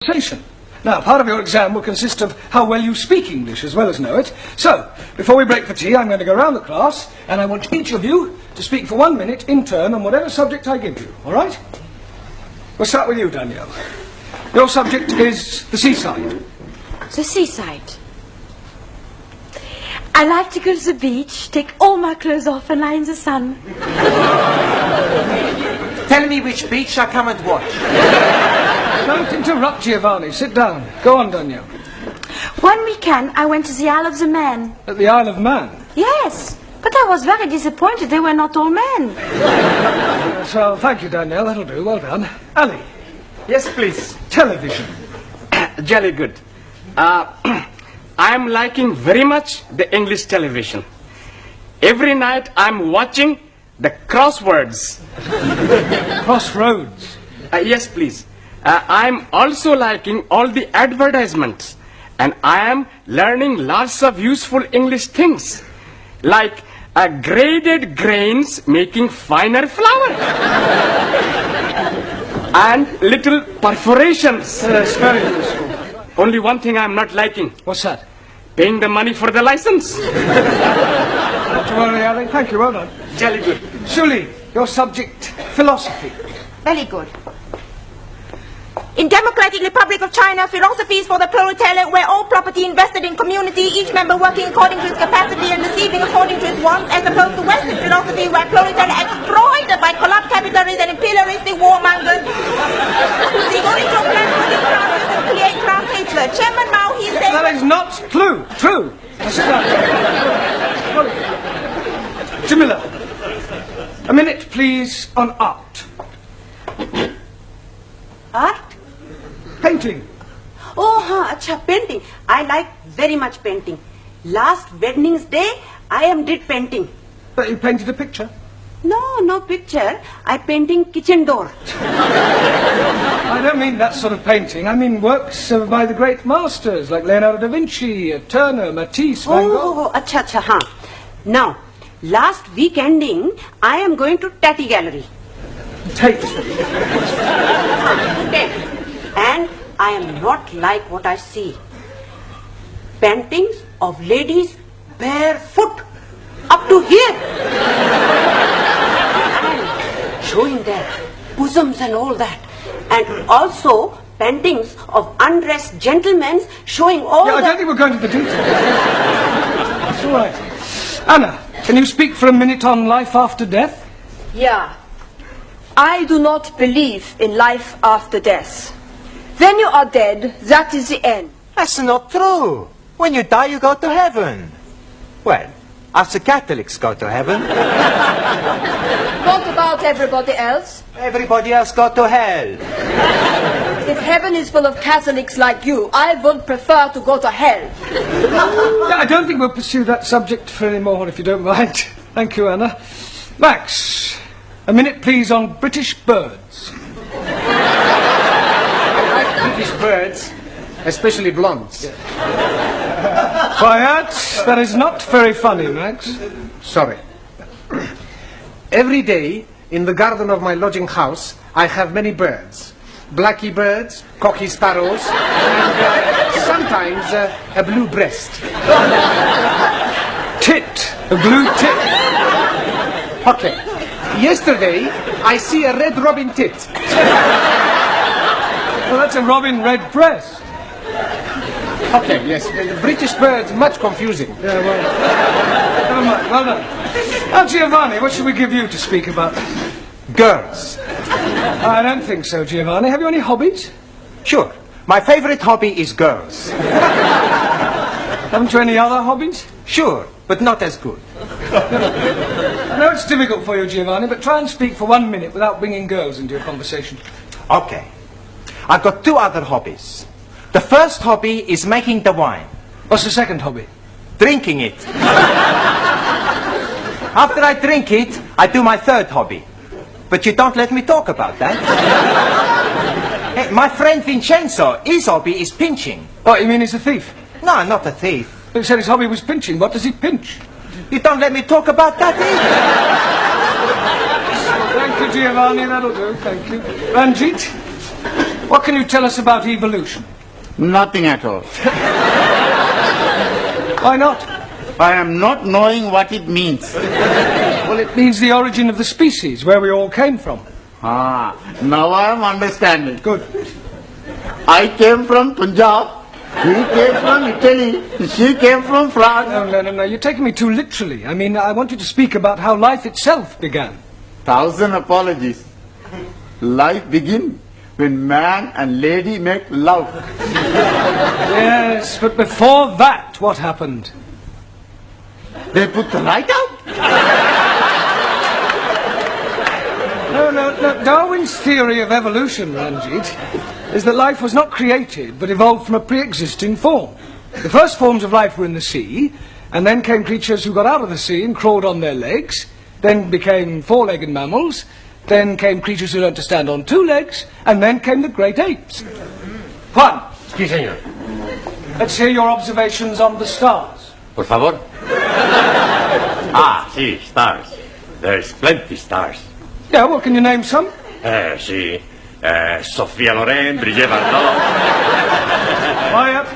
conversation. Now, part of your exam will consist of how well you speak English as well as know it. So, before we break for tea, I'm going to go round the class, and I want each of you to speak for 1 minute in turn on whatever subject I give you, all right? We'll start with you, Danielle. Your subject is the seaside. The seaside. I like to go to the beach, take all my clothes off and lie in the sun. Tell me which beach I come and watch. Don't interrupt, Giovanni. Sit down. Go on, Danielle. One weekend, I went to the Isle of the Man. At the Isle of Man? Yes, but I was very disappointed. They were not all men. So, thank you, Danielle. That'll do. Well done. Ali. Yes, please. Television. Jolly good. I'm liking very much the English television. Every night I'm watching the crosswords. Crossroads. Yes, please. I'm also liking all the advertisements. And I am learning lots of useful English things. Like graded grains making finer flour. And little perforations. That's very useful. Only one thing I'm not liking. What's that? Paying the money for the license. Not to worry, Ali. Thank you. Well done. Jolly good. Shuli, your subject, philosophy. Very good. In Democratic Republic of China, philosophy is for the proletariat, where all property invested in community, each member working according to his capacity and receiving according to his wants, as opposed to Western philosophy, where proletariat exploited by corrupt capitalists and imperialistic warmongers who seek only to oppress working classes and create class hatred. Chairman Mao, he said... That is not true. Now sit down. Jamila, a minute, please, on art. Art? Painting. Oh, acha, painting. I like very much painting. Last Wednesday, I did painting. But you painted a picture? No picture. I painting kitchen door. I don't mean that sort of painting. I mean works by the great masters, like Leonardo da Vinci, Turner, Matisse, Van Gogh. Oh, acha, huh. Now, last week ending, I am going to Tatty Gallery. Tate. And I am not like what I see. Paintings of ladies barefoot up to here. And showing their bosoms and all that. And also paintings of undressed gentlemen showing all I don't think we're going to the details. That's all right. Anna, can you speak for a minute on life after death? Yeah. I do not believe in life after death. When you are dead, that is the end. That's not true. When you die, you go to heaven. Well, us the Catholics go to heaven. What about everybody else? Everybody else go to hell. If heaven is full of Catholics like you, I would prefer to go to hell. Yeah, I don't think we'll pursue that subject for any more, if you don't mind. Thank you, Anna. Max, a minute, please, on British birds. British birds, especially blondes. Quiet. That is not very funny, Max. Sorry. Every day, in the garden of my lodging house, I have many birds. Blacky birds, cocky sparrows, and sometimes a blue breast. Tit. A blue tit. Okay. Yesterday, I see a red robin tit. Well, that's a robin redbreast. Okay, yes. The British birds, much confusing. Yeah, well, never mind. Well done. Now, Giovanni, what should we give you to speak about? Girls. I don't think so, Giovanni. Have you any hobbies? Sure. My favorite hobby is girls. Haven't you any other hobbies? Sure, but not as good. I know it's difficult for you, Giovanni, but try and speak for 1 minute without bringing girls into your conversation. Okay. I've got 2 other hobbies. The first hobby is making the wine. What's the second hobby? Drinking it. After I drink it, I do my third hobby. But you don't let me talk about that. Hey, my friend Vincenzo, his hobby is pinching. Oh, you mean he's a thief? No, not a thief. You said his hobby was pinching. What does he pinch? You don't let me talk about that either. Thank you, Giovanni. That'll do. Thank you. Ranjit? What can you tell us about evolution? Nothing at all. Why not? I am not knowing what it means. Well, it means the origin of the species, where we all came from. Ah, now I am understanding. Good. I came from Punjab. He came from Italy. She came from France. No, you're taking me too literally. I mean, I want you to speak about how life itself began. 1,000 apologies. Life begins when man and lady make love. Yes, but before that, what happened? They put the light out. No. Darwin's theory of evolution, Ranjit, is that life was not created, but evolved from a pre-existing form. The first forms of life were in the sea, and then came creatures who got out of the sea and crawled on their legs, then became four-legged mammals, then came creatures who learned to stand on two legs, and then came the great apes. Juan, Sí, señor. let's hear your observations on the stars. Por favor. Sí, stars. There's plenty stars. Yeah, well, can you name some? Sí. Sophia Loren, Brigitte Bardot. Quiet.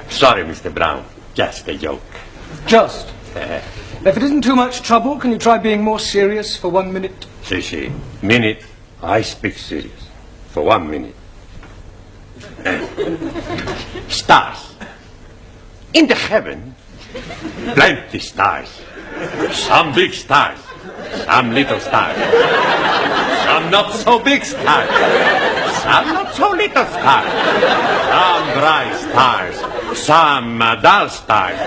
Sorry, Mr. Brown. Just a joke. Just. If it isn't too much trouble, can you try being more serious for 1 minute? Sí. Minute. I speak serious. For 1 minute. Stars. In the heaven, plenty stars. Some big stars. Some little stars. Some not so big stars. Some not so little stars. Some bright stars. Some dull stars.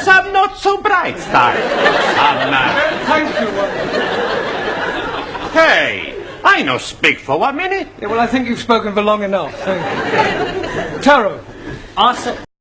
Some not so bright stars. Some... Thank you. Hey, I no speak for 1 minute. Yeah, well, I think you've spoken for long enough. Thank you. Taro. Answer.